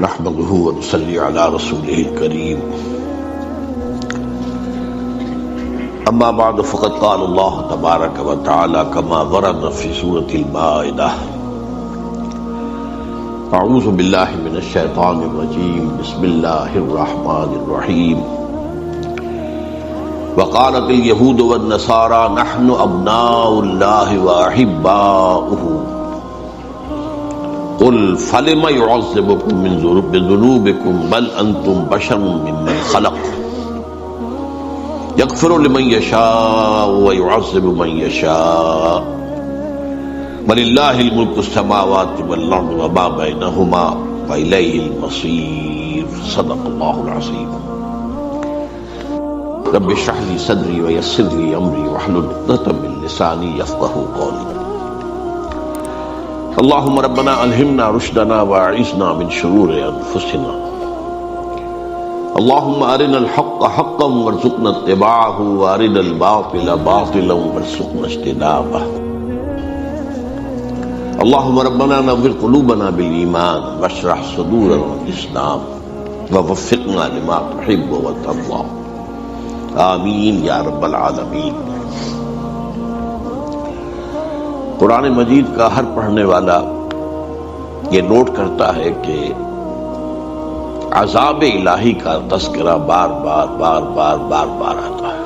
نحمده ونصلي على رسوله الكريم اما بعد فقد قال الله تبارك وتعالى كما ورد في سورة المائدة اعوذ بالله من الشيطان الرجيم بسم الله الرحمن الرحيم وقالت اليهود والنصارى نحن ابناء الله واحباؤه قل فلم يعذبكم بذنوبكم بل انتم بشر ممن خلق يغفر لمن يشاء ويعذب من يشاء ولله الملك السماوات والارض وما بينهما واليه المصير صدق الله العظيم رب اشرح لي صدري ويسر لي امري واحلل عقدة من لساني يفقهوا قولي اللهم ربنا الہمنا رشدنا واعذنا من شرور انفسنا اللهم ارنا الحق حقا وارزقنا اتباعه وارنا الباطل باطلا وارزقنا اجتنابه اللهم ربنا نور قلوبنا بالایمان واشرح صدورنا بالاسلام ووفقنا لما تحب وترضى آمین یا رب العالمین۔ قرآن مجید کا ہر پڑھنے والا یہ نوٹ کرتا ہے کہ عذاب الہی کا تذکرہ بار بار آتا ہے۔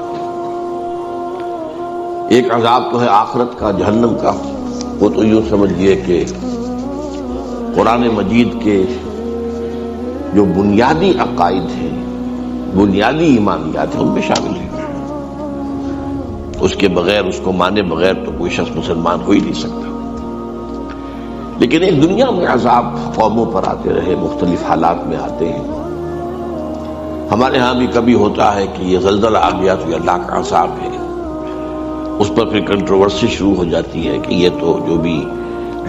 ایک عذاب تو ہے آخرت کا، جہنم کا، وہ تو یوں سمجھیے کہ قرآن مجید کے جو بنیادی عقائد ہیں، بنیادی ایمانیات ہیں، ان میں شامل ہے۔ اس کے بغیر، اس کو مانے بغیر تو کوئی شخص مسلمان ہو ہی نہیں سکتا۔ لیکن ایک دنیا میں عذاب قوموں پر آتے رہے، مختلف حالات میں آتے ہیں۔ ہمارے ہاں بھی کبھی ہوتا ہے کہ یہ زلزلہ آ گیا تو یہ اللہ کا عذاب ہے، اس پر پھر کنٹروورسی شروع ہو جاتی ہے کہ یہ تو جو بھی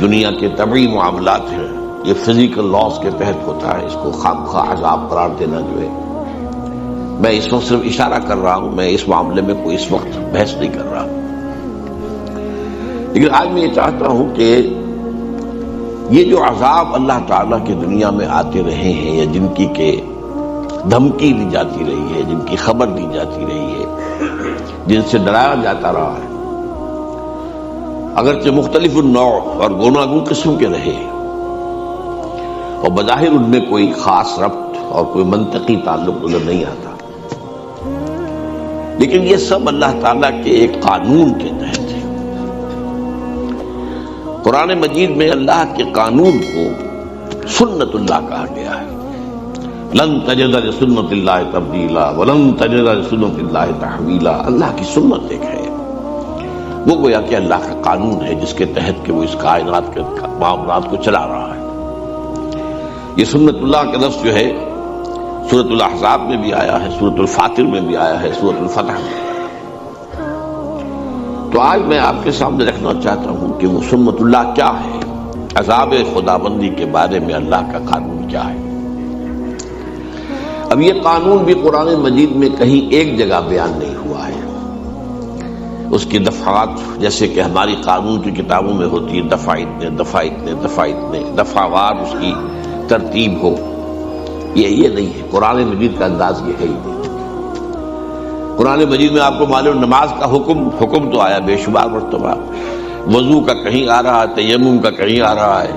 دنیا کے طبعی معاملات ہیں، یہ فزیکل لاز کے تحت ہوتا ہے، اس کو خامخواہ عذاب قرار دینا جو ہے۔ میں اس وقت صرف اشارہ کر رہا ہوں، میں اس معاملے میں کوئی اس وقت بحث نہیں کر رہا، لیکن آج میں یہ چاہتا ہوں کہ یہ جو عذاب اللہ تعالیٰ کی دنیا میں آتے رہے ہیں، یا جن کی کہ دھمکی دی جاتی رہی ہے، جن کی خبر دی جاتی رہی ہے، جن سے ڈرایا جاتا رہا ہے، اگرچہ مختلف النوع اور گوناگون قسم کے رہے، اور بظاہر ان میں کوئی خاص ربط اور کوئی منطقی تعلق نظر نہیں آتا، لیکن یہ سب اللہ تعالیٰ کے ایک قانون کے تحت ہے۔ قرآن مجید میں اللہ کے قانون کو سنت اللہ کہا گیا ہے۔ لن تجد لسنت اللہ تبدیلا ولن تجد لسنت اللہ تحویلا۔ اللہ کی سنت ایک ہے، وہ گویا کہ اللہ کا قانون ہے جس کے تحت کہ وہ اس کائنات کے معاملات کو چلا رہا ہے۔ یہ سنت اللہ کا لفظ جو ہے سورۃ الاحزاب میں بھی آیا ہے، سورۃ الفاطر میں بھی آیا ہے، سورۃ الفتح میں۔ تو آج میں آپ کے سامنے رکھنا چاہتا ہوں کہ وہ سنت اللہ کیا ہے، عذاب خداوندی کے بارے میں اللہ کا قانون کیا ہے۔ اب یہ قانون بھی قرآن مجید میں کہیں ایک جگہ بیان نہیں ہوا ہے، اس کی دفعات جیسے کہ ہماری قانون کی کتابوں میں ہوتی ہے، دفعہ اتنے دفعوار اس کی ترتیب ہو، یہ نہیں ہے۔ قرآن مجید کا انداز یہ ہے ہی نہیں۔ قرآن مجید میں آپ کو معلوم نماز کا حکم تو آیا بے شمار مرتبہ، وضو کا کہیں آ رہا ہے، تیمم کا کہیں آ رہا ہے،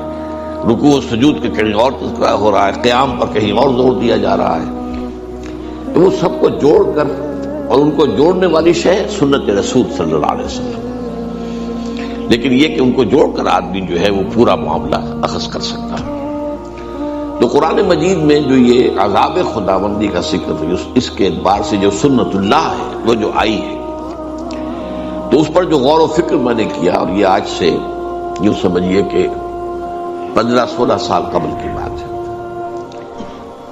رکوع و سجود کا کہیں اور تذکرہ ہو رہا ہے، قیام پر کہیں اور زور دیا جا رہا ہے۔ تو وہ سب کو جوڑ کر، اور ان کو جوڑنے والی شے سنت رسول صلی اللہ علیہ وسلم، لیکن یہ کہ ان کو جوڑ کر آدمی جو ہے وہ پورا معاملہ اخذ کر سکتا ہے۔ تو قرآن مجید میں جو یہ عذاب خداوندی کا ذکر ہے، اس کے اعتبار سے جو سنت اللہ ہے وہ جو آئی ہے، تو اس پر جو غور و فکر میں نے کیا، اور یہ آج سے یوں سمجھیے کہ 15-16 سال قبل کی بات ہے،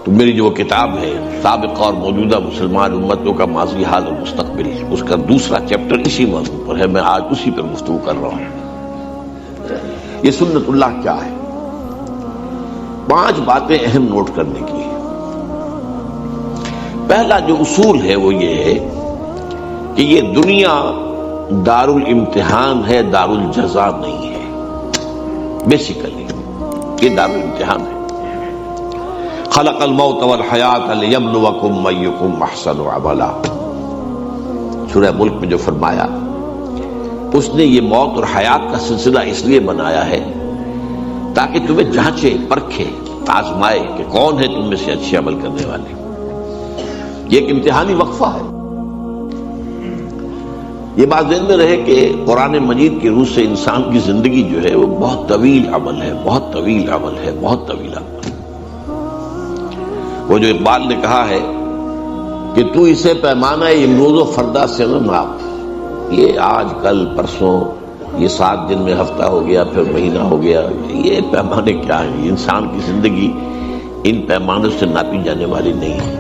تو میری جو کتاب ہے سابقہ اور موجودہ مسلمان امتوں کا ماضی حال اور مستقبل، اس کا دوسرا چیپٹر اسی موضوع پر ہے، میں آج اسی پر گفتگو کر رہا ہوں۔ یہ سنت اللہ کیا ہے؟ 5 باتیں اہم نوٹ کرنے کی ہیں۔ پہلا جو اصول ہے وہ یہ ہے کہ یہ دنیا دار الامتحان ہے، دار الجزا نہیں ہے۔ بیسیکلی یہ دار الامتحان ہے۔ خلق الموت والحیات لیبلوکم ایکم احسن عملا. سورہ ملک میں جو فرمایا، اس نے یہ موت اور حیات کا سلسلہ اس لیے بنایا ہے تاکہ تمہیں جانچے، پرکھے، آزمائے کہ کون ہے تم میں سے اچھے عمل کرنے والے. یہ ایک امتحانی وقفہ ہے. یہ بات ذہن میں رہے کہ قرآن مجید کی روح سے انسان کی زندگی جو ہے وہ بہت طویل عمل ہے، بہت طویل عمل ہے، بہت طویل عمل ہے. وہ جو اقبال نے کہا ہے کہ تو اسے پیمانہ امروز و فردا سے نہ ناپ، یہ آج کل پرسوں، یہ 7 دن میں ہفتہ ہو گیا، پھر مہینہ ہو گیا، یہ پیمانے کیا ہیں؟ انسان کی زندگی ان پیمانوں سے ناپی جانے والی نہیں ہے.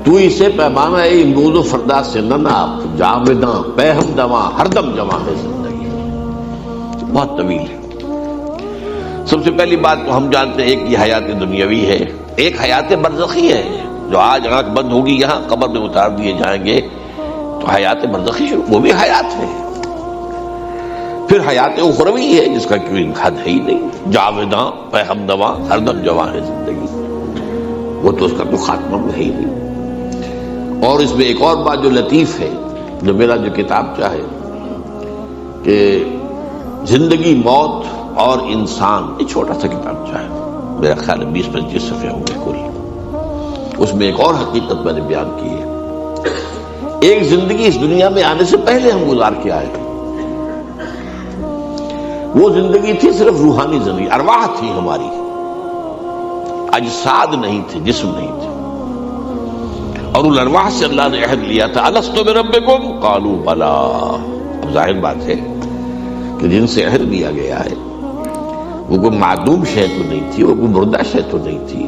تو اسے پیمانہ امروز و فردا سے نہ ناپ، جاوداں پہم دواں ہر دم جواں ہے زندگی. بہت طویل ہے. سب سے پہلی بات تو ہم جانتے ہیں ایک یہ حیات دنیاوی ہے، ایک حیات برزخی ہے جو آج آنکھ بند ہوگی یہاں قبر میں اتار دیے جائیں گے تو حیات برزخی شروع، وہ بھی حیات ہے. پھر حیات اخروی ہے جس کا کوئی حد ہے ہی نہیں، جاوداں پہم دواں ہر دم جواں ہے زندگی، وہ تو اس کا تو خاتمہ ہے ہی نہیں. اور اس میں ایک اور بات جو لطیف ہے، جو میرا جو کتاب چاہے کہ زندگی، موت اور انسان، یہ چھوٹا سا کتاب چاہے، میرا خیال ہے 20-25 صفحے ہوں گے کل. اس میں ایک اور حقیقت میں نے بیان کی ہے. ایک زندگی اس دنیا میں آنے سے پہلے ہم گزار کے آئے، وہ زندگی تھی صرف روحانی زندگی، ارواح تھی ہماری، اجساد نہیں تھے، جسم نہیں تھے. اور ان ارواح سے اللہ نے عہد لیا تھا، الستو بربکم قالوا بلا. اب ظاہر بات ہے کہ جن سے عہد لیا گیا ہے وہ کوئی معدوم شے تو نہیں تھی، وہ کوئی مردہ شے تو نہیں تھی.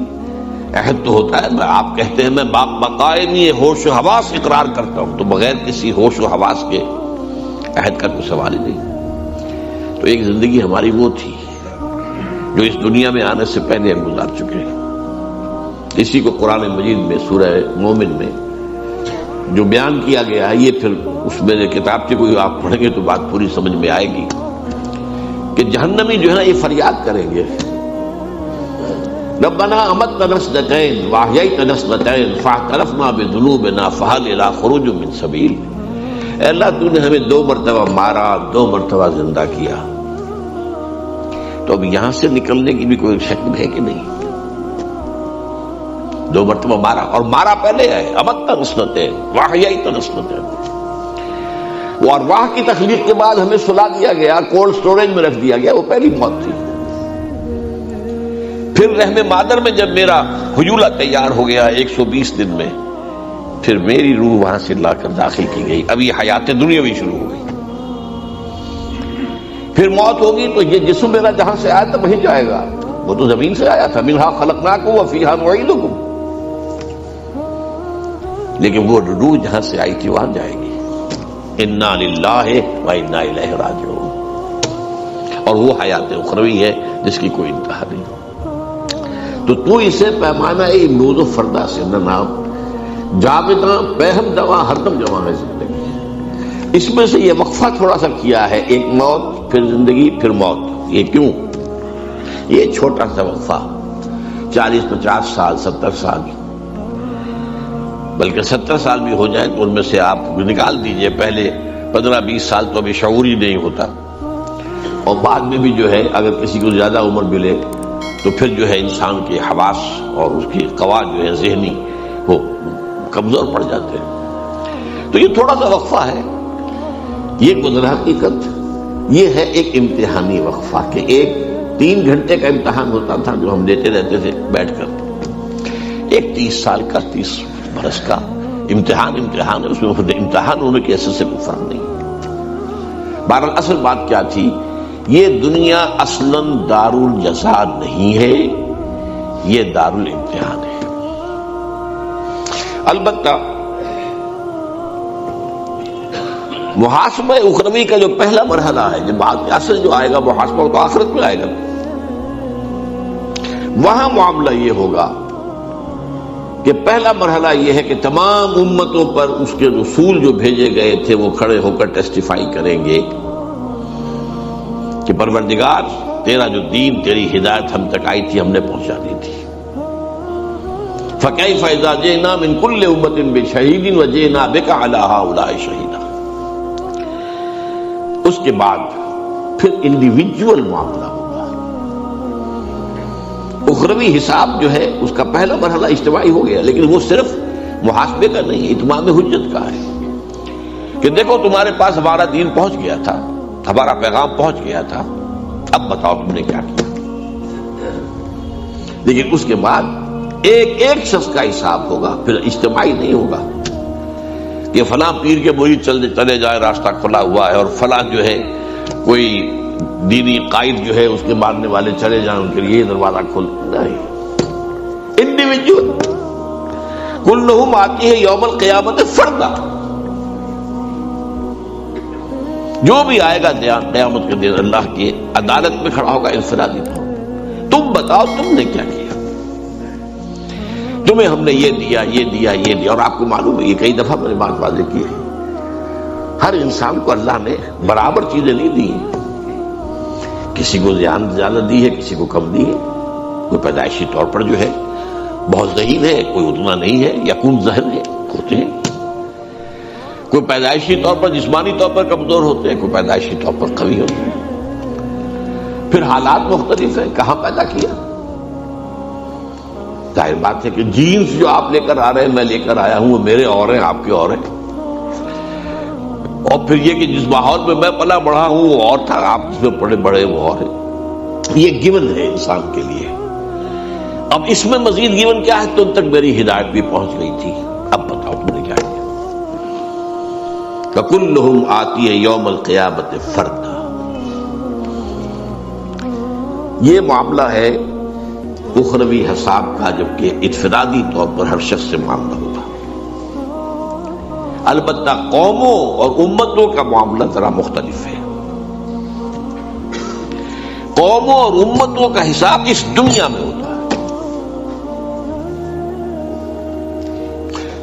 عہد تو ہوتا ہے، آپ کہتے ہیں میں بقائمی ہوش و حواس اقرار کرتا ہوں، تو بغیر کسی ہوش و حواس کے عہد کا کوئی سوال ہی نہیں. تو ایک زندگی ہماری وہ تھی جو اس دنیا میں آنے سے پہلے ہم گزار چکے ہیں. اسی کو قرآن مجید میں سورہ مومن میں جو بیان کیا گیا ہے، یہ پھر اس میں کتاب سے کوئی آپ پڑھیں گے تو بات پوری سمجھ میں آئے گی کہ جہنمی جو ہے نا یہ فریاد کریں گے، ربنا امتنا نسنتین واحییتنا نسنتین فاعترفنا بذنوبنا فہل الی خروج من سبیل. اے اللہ تو نے ہمیں 2 مرتبہ مارا، 2 مرتبہ زندہ کیا، تو اب یہاں سے نکلنے کی بھی کوئی شکل ہے کہ نہیں؟ 2 مرتبہ مارا، اور مارا پہلے ہے، امتنا نسنتین واحییتنا نسنتین. وہ ارواح کی تخلیق کے بعد ہمیں سلا دیا گیا، کولڈ سٹوریج میں رکھ دیا گیا، وہ پہلی موت تھی. پھر رحم مادر میں جب میرا حجولہ تیار ہو گیا 120 دن میں، پھر میری روح وہاں سے لا کر داخل کی گئی. اب یہ حیات دنیاوی شروع ہو گئی. پھر موت ہوگی تو یہ جسم میرا جہاں سے آیا تھا وہیں جائے گا، وہ تو زمین سے آیا تھا، منہا خلقناکم وفیہا نعیدکم. لیکن وہ روح جہاں سے آئی تھی وہاں جائے گی. انا للہ و انا الیہ راجعون. اور وہ حیات اخروی ہے جس کی کوئی انتہا نہیں. تو اسے پیمانہ امروز و فردا سے نہ ناپ، جاوداں پہم دواں ہر دم جواں ہے زندگی. اس میں سے یہ وقفہ تھوڑا سا کیا ہے، ایک موت پھر زندگی پھر موت. یہ کیوں؟ یہ چھوٹا سا وقفہ 40-50 سال 70 سال، بلکہ 70 سال بھی ہو جائے تو ان میں سے آپ نکال دیجئے، پہلے 15-20 سال تو ابھی شعور ہی نہیں ہوتا، اور بعد میں بھی جو ہے اگر کسی کو زیادہ عمر ملے تو پھر جو ہے انسان کے حواس اور اس کی قوا جو ہے ذہنی وہ کمزور پڑ جاتے ہیں. تو یہ تھوڑا سا وقفہ ہے، یہ گزرا حقیقت. یہ ہے ایک امتحانی وقفہ کہ ایک 3 گھنٹے کا امتحان ہوتا تھا جو ہم دیتے رہتے تھے بیٹھ کر. ایک 30 سال کا 30 برس کا امتحان ہے، اس میں امتحان ہونے کی حیثیت سے کوئی فرق نہیں. بہرحال اصل بات کیا تھی، یہ دنیا اصلاً دار الجزا نہیں ہے، یہ دار الامتحان ہے. البتہ محاسبہ اخروی کا جو پہلا مرحلہ ہے، جب بعد میں اصل جو آئے گا محاسبہ تو آخرت میں آئے گا، وہاں معاملہ یہ ہوگا کہ پہلا مرحلہ یہ ہے کہ تمام امتوں پر اس کے رسول جو بھیجے گئے تھے وہ کھڑے ہو کر ٹیسٹیفائی کریں گے کہ پروردگار تیرا جو دین، تیری ہدایت ہم تک آئی تھی ہم نے پہنچا دی تھی. فَكَيْفَ إِذَا جِئْنَا مِنْ كُلِّ أُمَّةٍ بِشَهِيدٍ وَجِئْنَا بِكَ عَلَىٰ هَٰؤُلَاءِ شَهِيدًا۔ اس کے بعد پھر انڈیویجول معاملہ ہوگا۔ اخروی حساب جو ہے اس کا پہلا مرحلہ اجتماعی ہو گیا، لیکن وہ صرف محاسبے کا نہیں، اتمام حجت کا ہے کہ دیکھو تمہارے پاس ہمارا دین پہنچ گیا تھا، ہمارا پیغام پہنچ گیا تھا، اب بتاؤ تم نے کیا کیا۔ لیکن اس کے بعد ایک ایک شخص کا حساب ہوگا، پھر اجتماعی نہیں ہوگا کہ فلاں پیر کے مرید چلے جائے راستہ کھلا ہوا ہے، اور فلاں جو ہے کوئی دینی قائد جو ہے اس کے ماننے والے چلے جائیں، ان کے لیے دروازہ کھل نہیں۔ انڈیویجول کلہم آتی ہے یوم القیامت فردا، جو بھی آئے گا قیامت کے دن اللہ کی عدالت میں کھڑا ہوگا انفرادی طور۔ تم بتاؤ تم نے کیا کیا، تمہیں ہم نے یہ دیا یہ دیا یہ دیا۔ اور آپ کو معلوم ہے، یہ کئی دفعہ میں نے بات واضح کی ہے، ہر انسان کو اللہ نے برابر چیزیں نہیں دی ہیں، کسی کو زیادہ دی ہے، کسی کو کم دی ہے۔ کوئی پیدائشی طور پر جو ہے بہت ذہین ہے، کوئی اتنا نہیں ہے، یا کون ذہن ہے ہوتے ہیں، کوئی پیدائشی طور پر جسمانی طور پر کمزور ہوتے ہیں، کوئی پیدائشی طور پر قوی ہوتے ہیں۔ پھر حالات مختلف ہیں، کہاں پیدا کیا۔ ظاہر بات ہے کہ جینز جو آپ لے کر آ رہے ہیں، میں لے کر آیا ہوں، وہ میرے اور ہیں، آپ کے اور ہیں۔ اور پھر یہ کہ جس ماحول میں میں پلا بڑھا ہوں وہ اور تھا، آپ جس میں پڑے بڑے وہ اور ہیں۔ یہ گیون ہے انسان کے لیے۔ اب اس میں مزید گیون کیا ہے، تم تک میری ہدایت بھی پہنچ گئی تھی، اب بتاؤ تم نے کیا کیا۔ فَكُلُّهُمْ آتِيَ يَوْمَ الْقِيَامَةِ فَرْدًا۔ یہ معاملہ ہے اخروی حساب کا، جبکہ انفرادی طور پر ہر شخص سے معاملہ ہوگا۔ البتہ قوموں اور امتوں کا معاملہ ذرا مختلف ہے۔ قوموں اور امتوں کا حساب اس دنیا میں ہوتا ہے،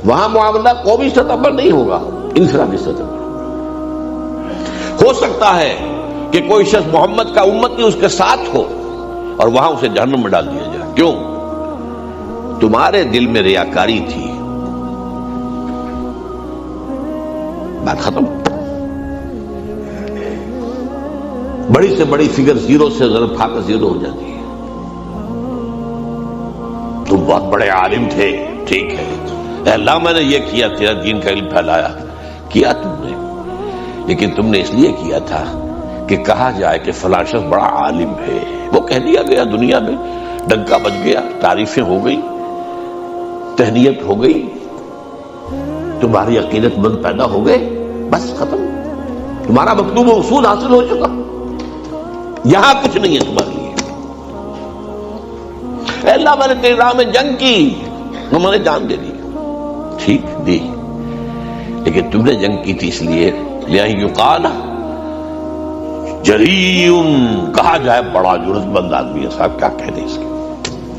وہاں معاملہ قومی سطح پر نہیں ہوگا، انفرادی سطح پر۔ ہو سکتا ہے کہ کوئی شخص محمد کا امتی اس کے ساتھ ہو اور وہاں اسے جہنم میں ڈال دیا جائے۔ کیوں؟ تمہارے دل میں ریاکاری تھی، بات ختم۔ بڑی سے بڑی فگر زیرو سے ضرب کھا کر زیرو ہو جاتی ہے۔ تم بہت بڑے عالم تھے، ٹھیک ہے، اے اللہ میں نے یہ کیا، تیرا دین کا علم پھیلایا، کیا تم نے، لیکن تم نے اس لیے کیا تھا کہ کہا جائے کہ فلاں شخص بڑا عالم ہے۔ وہ کہہ دیا گیا، دنیا میں ڈنکا بج گیا، تعریفیں ہو گئی، تہنیت ہو گئی، تمہاری عقیدت مند پیدا ہو گئے، بس ختم، تمہارا مطلوب اصول حاصل ہو چکا، یہاں کچھ نہیں ہے تمہارے لیے۔ اے اللہ میں نے تیری راہ میں جنگ کی، ہم نے جان دے دی، ٹھیک دی، لیکن تم نے جنگ کی تھی اس لیے یقال جریم، کہا جائے بڑا جرأت مند آدمی ہے، صاحب کیا کہہ دیں اس کی،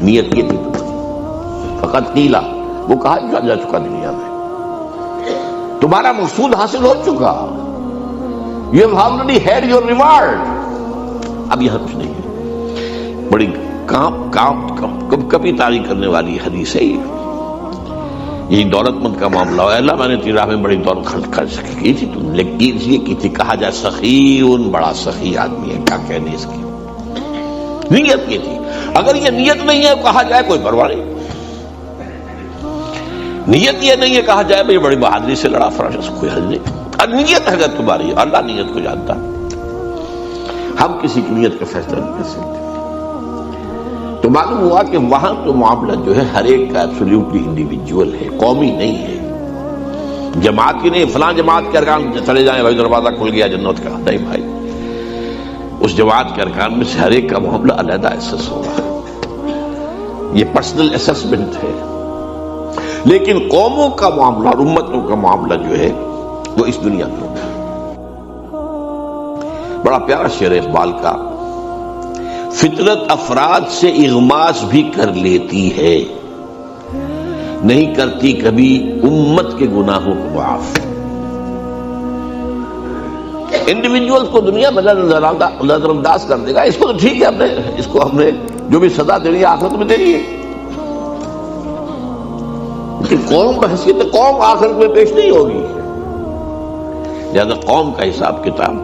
نیت یہ تھی تمہاری، فقط قیلا، وہ کہا جا چکا دنیا میں، تمہارا مقصود حاصل ہو چکا، you have already had your reward، اب یہاں کچھ نہیں ہے۔ بڑی کبھی تاریخ کرنے والی حدیث ہے یہ دولت مند کا معاملہ ہو، اللہ میں نے تیری راہ میں بڑی دولت خرچ کی تھی، تم نے اس لیے کی تھی، کہا جائے سخیون، بڑا سخی آدمی ہے، کیا کہنے اس کی، نیت یہ تھی۔ اگر یہ نیت نہیں ہے کہا جائے کوئی پرواہ نہیں، نیت یہ نہیں ہے کہا جائے بھائی بڑی بہادری سے لڑا فرانس، کوئی حل نہیں۔ اور نیت ہے اگر تمہاری، اللہ نیت کو جانتا، ہم کسی کی نیت کا فیصلہ نہیں کر سکتے۔ تو معلوم ہوا کہ وہاں تو معاملہ جو ہے ہر ایک کا ایبسولیوٹلی انڈیویجول ہے، قومی نہیں ہے، جماعت کی نہیں، فلاں جماعت کے ارکان چلے جائیں بھائی دروازہ کھل گیا جنت کا، نہیں بھائی، اس جماعت کے ارکان میں سے ہر ایک کا معاملہ علیحدہ اسس ہوگا، یہ پرسنل اسسمنٹ ہے۔ لیکن قوموں کا معاملہ اور امتوں کا معاملہ جو ہے وہ اس دنیا میں ہوگا۔ بڑا پیارا شعر اقبال کا، فطرت افراد سے اغماس بھی کر لیتی ہے، نہیں کرتی کبھی امت کے گناہوں کو معاف۔ انڈیویجول کو دنیا میں نظر انداز کر دے گا، اس کو تو ٹھیک ہے، اس کو ہم نے جو بھی سزا دینی ہے آخرت میں دینی ہے، لیکن قوم بحثیت قوم آخرت میں پیش نہیں ہوگی، لہذا قوم کا حساب کتاب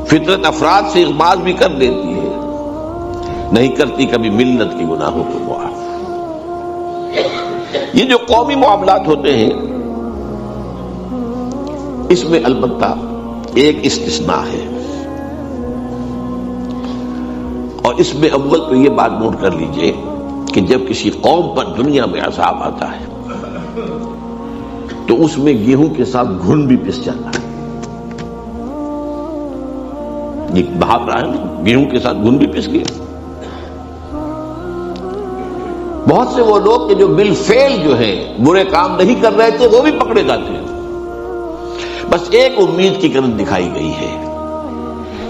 فطرت افراد سے اغماض بھی کر دیتی ہے، نہیں کرتی کبھی ملت کے گناہوں کو معاف۔ یہ جو قومی معاملات ہوتے ہیں اس میں البتہ ایک استثناء ہے، اور اس میں اول تو یہ بات نوٹ کر لیجئے کہ جب کسی قوم پر دنیا میں عذاب آتا ہے تو اس میں گیہوں کے ساتھ گھن بھی پس جاتا ہے۔ یہ بہت رہا ہے نا، گیہوں کے ساتھ گھن بھی پس گیا۔ بہت سے وہ لوگ کہ جو بالفعل جو ہیں برے کام نہیں کر رہے تھے وہ بھی پکڑے جاتے ہیں۔ بس ایک امید کی کرن دکھائی گئی ہے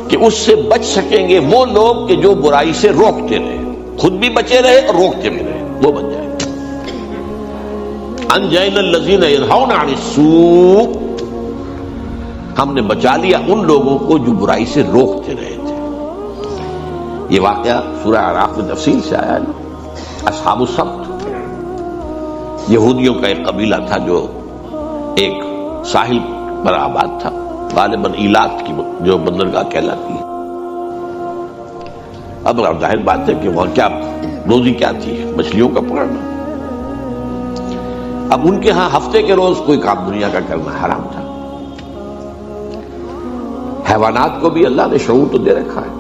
کہ اس سے بچ سکیں گے وہ لوگ کہ جو برائی سے روکتے رہے، خود بھی بچے رہے اور روکتے بھی رہے، وہ بن جائے۔ انجینا الذین ینہون عن السوء، ہم نے بچا لیا ان لوگوں کو جو برائی سے روکتے رہے تھے۔ یہ واقعہ سورہ اعراف میں تفصیل سے آیا ہے۔ اصحاب السبت یہودیوں کا ایک قبیلہ تھا جو ایک ساحل پر آباد تھا، غالباً ایلات کی جو بندرگاہ کہلاتی ہے۔ اب ظاہر بات ہے کہ وہاں کیا روزی کیا تھی، مچھلیوں کا پکڑنا۔ اب ان کے ہاں ہفتے کے روز کوئی کام دنیا کا کرنا حرام تھا۔ حیوانات کو بھی اللہ نے شعور تو دے رکھا ہے،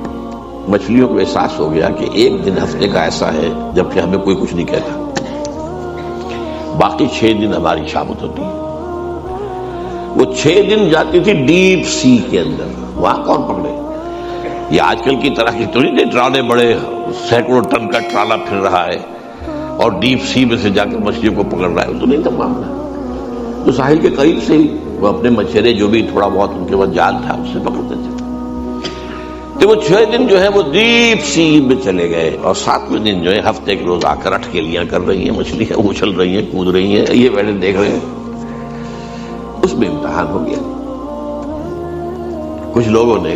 مچھلیوں کو احساس ہو گیا کہ ایک دن ہفتے کا ایسا ہے جبکہ ہمیں کوئی کچھ نہیں کہتا، باقی 6 دن ہماری شامت ہوتی ہے۔ وہ 6 دن جاتی تھی ڈیپ سی کے اندر، وہاں کون پکڑے؟ یہ آج کل کی طرح کی تو نہیں، ٹرالے بڑے سینکڑوں ٹن کا ٹرالا پھر رہا ہے اور ڈیپ سی میں سے جا کر مچھلیوں کو پکڑ رہا ہے، وہ تو نہیں تھا معاملہ۔ تو ساحل کے قریب سے ہی وہ اپنے مچھرے جو بھی تھوڑا بہت ان کے پاس جال تھا اس سے پکڑتے تھے۔ تو وہ 6 دن جو ہے وہ ڈیپ سی میں چلے گئے، اور 7ویں دن جو ہے ہفتے کے روز آ کر اٹکیلیاں کر رہی ہیں، مچھلیاں اچھل رہی ہیں، کود رہی ہیں، یہ بیٹھے دیکھ رہے ہیں۔ اس میں امتحان ہو گیا۔ کچھ لوگوں نے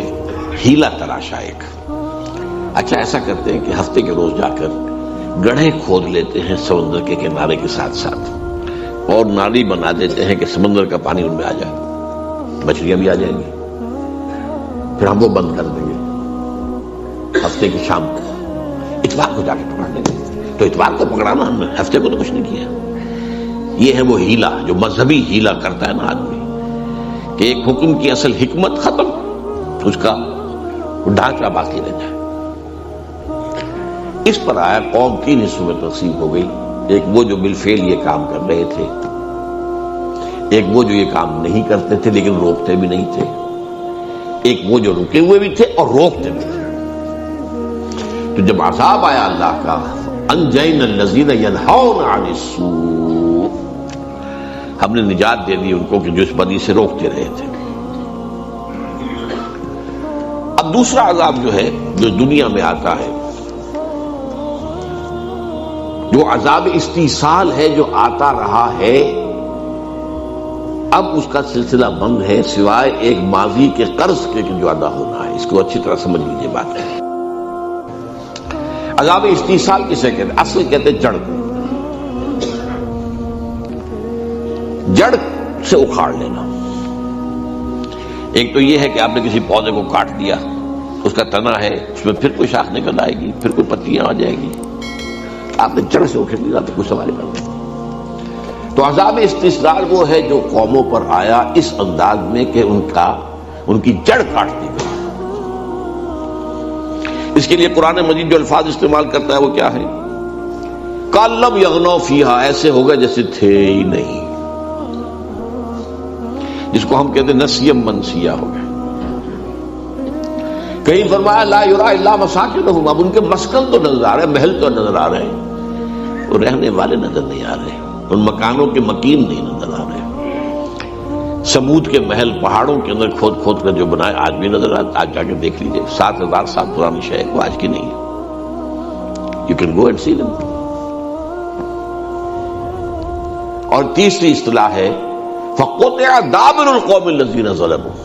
ہیلا تراشا ایک، اچھا ایسا کرتے ہیں کہ ہفتے کے روز جا کر گڑھے کھود لیتے ہیں سمندر کے کنارے کے ساتھ ساتھ، اور نالی بنا دیتے ہیں کہ سمندر کا پانی ان میں آ جائے، مچھلیاں بھی آ جائیں گی، پھر ہم وہ بند کر دیں گے ہفتے کی شام کو، اتوار کو جا کے پکڑ لیں گے۔ تو اتوار کو پکڑانا ہم نے، ہفتے کو تو کچھ نہیں کیا۔ یہ ہے وہ ہیلا جو مذہبی ہیلا کرتا ہے نا آدمی، کہ ایک حکم کی اصل حکمت ختم، اس کا ڈھانچہ باقی رہ جائے۔ اس پر آیا قوم 3 حصوں میں تقسیم ہو گئی، ایک وہ جو بالفعل یہ کام کر رہے تھے، ایک وہ جو یہ کام نہیں کرتے تھے لیکن روکتے بھی نہیں تھے، ایک وہ جو رکے ہوئے بھی تھے اور روکتے بھی تھے۔ تو جب عذاب آیا اللہ کا، انجینا الذین ینہون عن السوء، ہم نے نجات دے دی ان کو کہ جو اس بدی سے روکتے رہے تھے۔ اب دوسرا عذاب جو ہے جو دنیا میں آتا ہے، جو عذاب استیصال ہے، جو آتا رہا ہے، اب اس کا سلسلہ بند ہے سوائے ایک ماضی کے قرض کے جو ادا ہونا ہے۔ اس کو اچھی طرح سمجھ لیجیے بات ہے۔ عذاب استیصال کسے کہتے ہیں؟ اصل کہتے ہیں جڑ کو، جڑ سے اکھاڑ لینا۔ ایک تو یہ ہے کہ آپ نے کسی پودے کو کاٹ دیا، اس کا تنا ہے، اس میں پھر کوئی شاخ نکل آئے گی، پھر کوئی پتیاں آ جائے گی، آپ نے جڑ سے اکھاڑ دیا تو کچھ سوال کرنا۔ تو عذاب استیصال وہ ہے جو قوموں پر آیا اس انداز میں کہ ان کی جڑ کاٹ دی گئی۔ اس کے لیے قرآن مجید جو الفاظ استعمال کرتا ہے وہ کیا ہے؟ کَأَن لَّمْ يَغْنَوْا فِيهَا، ایسے ہو گئے جیسے تھے ہی نہیں، جس کو ہم کہتے ہیں نسیم منسیہ ہو گئے۔ کہیں فرمایا لا یرا الا مساکنہم، اب ان کے مسکن تو نظر آ رہے ہیں، محل تو نظر آ رہے ہیں، وہ رہنے والے نظر نہیں آ رہے، ان مکانوں کے مکین نہیں نظر آ رہے۔ سمود کے محل پہاڑوں کے اندر کھود کھود کر جو بنائے آج بھی نظر آتا، آج جا کے دیکھ لیجیے، 7000 سال پرانی شہر وہ آج کی نہیں ہے، یو کین گو اینڈ سی دم۔ اور تیسری اصطلاح ہے فَقُطِعَ دَابِرُ الْقَوْمِ الَّذِينَ ظَلَمُوا،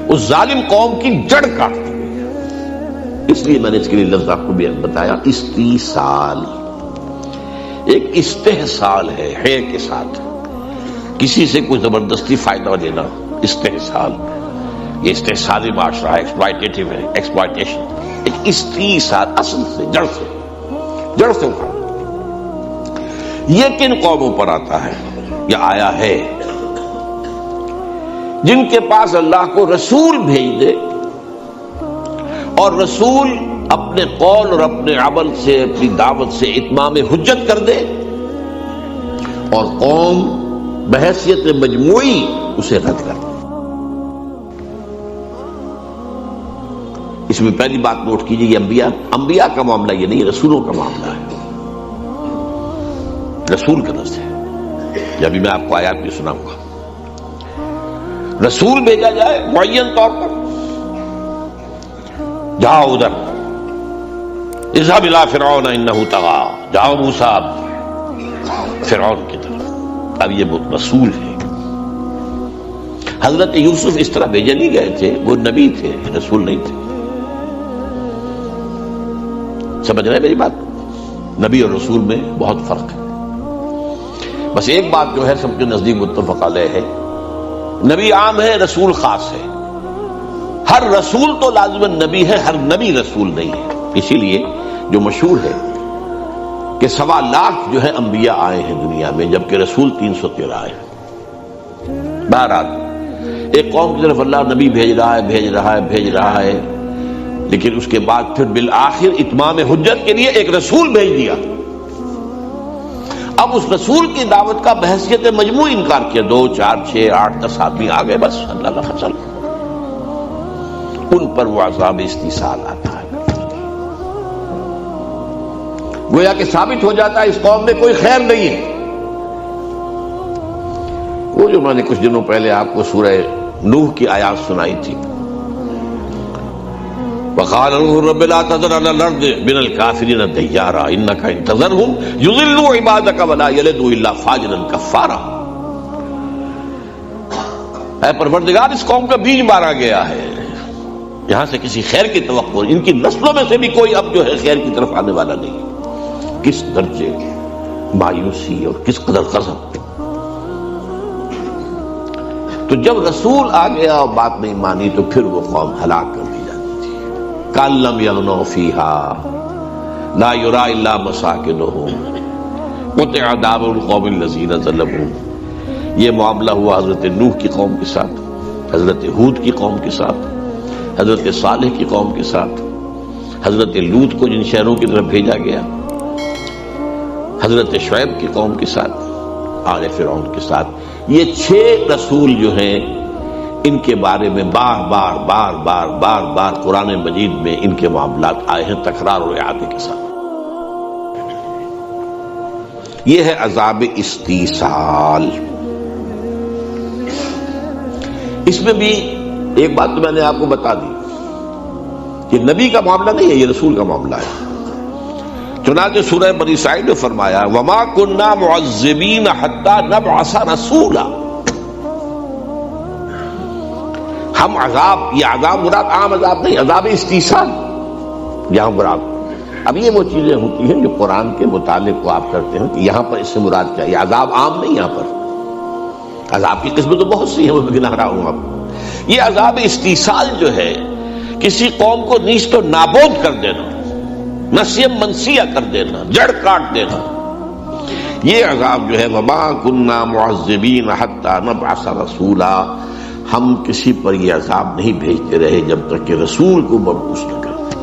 اس ظالم قوم کی جڑ کاٹ دی گئی۔ اس لیے میں نے اس کے لیے لفظ آپ کو بھی بتایا، استیصال، ایک استحصال ہے کے ساتھ، کسی سے کوئی زبردستی فائدہ لینا، استحصال، یہ استحصالی معاشرہ ہے، ایکسپلائٹیٹو ہے، ایکسپلائٹیشن، ایک استحصال، اصل سے جڑ سے اٹھا۔ یہ کن قوموں پر آتا ہے یا آیا ہے؟ جن کے پاس اللہ کو رسول بھیج دے اور رسول اپنے قول اور اپنے عمل سے، اپنی دعوت سے اتمام حجت کر دے اور قوم بحیثیت مجموعی اسے رد کر دے۔ اس میں پہلی بات نوٹ کیجیے، یہ انبیاء کا معاملہ یہ نہیں، رسولوں کا معاملہ ہے، رسول کا لفظ ہے۔ جبھی میں آپ کو آیات بھی سناؤں گا، رسول بھیجا جائے معین طور پر، جاؤ ادھر، اذهب الى فرعون انه طغى، جاؤ موسیٰ فرعون کی طرف۔ اب یہ رسول ہے۔ حضرت یوسف اس طرح بھیجے نہیں گئے تھے، وہ نبی تھے، رسول نہیں تھے۔ سمجھ رہے ہیں میری بات؟ نبی اور رسول میں بہت فرق ہے۔ بس ایک بات جو ہے سب کے نزدیک متفق علیہ ہے، نبی عام ہے، رسول خاص ہے۔ ہر رسول تو لازماً نبی ہے، ہر نبی رسول نہیں ہے۔ اسی لیے جو مشہور ہے کہ 1.25 لاکھ جو ہے انبیاء آئے ہیں دنیا میں، جبکہ رسول 313 آئے ہیں۔ بہرحال ایک قوم کی طرف اللہ نبی بھیج رہا ہے، لیکن اس کے بعد پھر بالآخر اتمام حجت کے لیے ایک رسول بھیج دیا۔ اب اس رسول کی دعوت کا بحیثیت مجموعی انکار کیا، 2 4 6 8 10 آدمی آ گئے، بس اللہ کا فضل، ان پر وہ عذاب استحصال آتا ہے۔ گویا کہ ثابت ہو جاتا ہے اس قوم میں کوئی خیر نہیں ہے۔ وہ جو میں نے کچھ دنوں پہلے آپ کو سورہ نوح کی آیات سنائی تھی، وقال رب لا تذر على الارض من الكافرين ديارا انك ان تذرهم يضلوا عبادك ولا يلدوا الا فاجرا كفارا۔ اے پروردگار، اس قوم کا بیج مارا گیا ہے، یہاں سے کسی خیر کی توقع، ان کی نسلوں میں سے بھی کوئی اب جو ہے خیر کی طرف آنے والا نہیں۔ کس درجے مایوسی اور کس قدر غضب۔ تو جب رسول آ گیا اور بات نہیں مانی تو پھر وہ قوم ہلاک کر دی جاتی تھی۔ کأن لم یغنوا فیہا لا یری الا مساکنہم قطع دابر القوم الذین ظلموا۔ یہ معاملہ ہوا حضرت نوح کی قوم کے ساتھ، حضرت ہود کی قوم کے ساتھ، حضرت صالح کی قوم کے ساتھ، حضرت لوط کو جن شہروں کی طرف بھیجا گیا، حضرت شعیب کی قوم کے ساتھ، آل فرعون کے ساتھ۔ یہ 6 رسول جو ہیں، ان کے بارے میں بار بار قرآن مجید میں ان کے معاملات آئے ہیں تکرار اور اعادے کے ساتھ۔ یہ ہے عذاب استحصال۔ اس میں بھی ایک بات تو میں نے آپ کو بتا دی کہ نبی کا معاملہ نہیں ہے، یہ رسول کا معاملہ ہے۔ چنانچہ سورہ بنی اسرائیل میں فرمایا وما كنا معذبین حتی نبعث رسولا۔ ہم عذاب، یہ عذاب مراد عام عذاب نہیں، عذاب استحصال یہاں مراد۔ اب یہ وہ چیزیں ہوتی ہیں جو قرآن کے مطالعے کو آپ کرتے ہیں کہ یہاں پر اس سے مراد کیا، یہ عذاب عام نہیں، یہاں پر عذاب کی قسمیں تو بہت سی ہیں، میں گنا رہا ہوں اب۔ یہ عذاب استحصال جو ہے کسی قوم کو نیست و نابود کر دینا، نسیم منسیہ کر دینا، جڑ کاٹ دینا، یہ عذاب جو ہے وما كنا معذبین حتی نبعث رسولا۔ ہم کسی پر یہ عذاب نہیں بھیجتے رہے جب تک کہ رسول کو مبعوث نہ کرتے۔